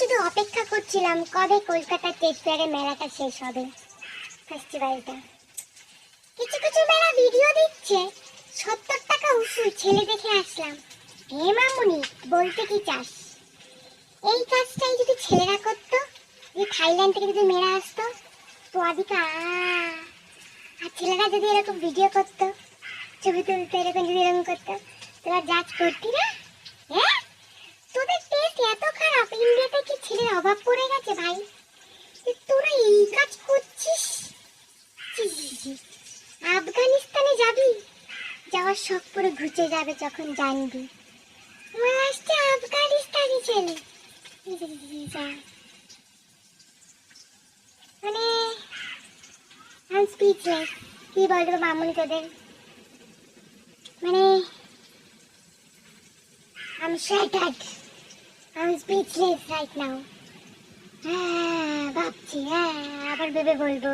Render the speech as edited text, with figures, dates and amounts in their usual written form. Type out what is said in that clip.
শুধু অপেক্ষা করছিলাম কবে কলকাতার টেস্ট ফেয়ারের মেলাটা শেষ হবে, ফেস্টিভ্যালটা। কিছু কিছু মেলা ভিডিও দিচ্ছে 70 টাকা উসুল, ছেলে দেখে আসলাম। হে মামুনি, বলতে কি চাস? এই কাজটাই যদি ছেলেরা করতো, যে থাইল্যান্ড থেকে যদি মেয়েরা আসতো তো আদিকা, আর ছেলেরা যদি এরকম ভিডিও করতো, ছবি তুলতে এরকম যদি এরকম করতো, তোরা জাজ করতি না? হ্যাঁ, তোদের টেস্ট এত খারাপ, ইন্ডিয়াতে কি ছেলের অভাব পড়ে গেছে ভাই? তোরা এই কাজ করছিস? আফগানিস্তানে যাবি, যাওয়ার শখ পুরো ঘুচে যাবে যখন জানবি আমার আসছে আফগানিস্তানি ছেলে। মানে আমি স্পিচলেস, কি বলবো মামুনি তোদের, মানে I'm shattered, I'm speechless right now. ভাবছি, আবার ভেবে বলবো।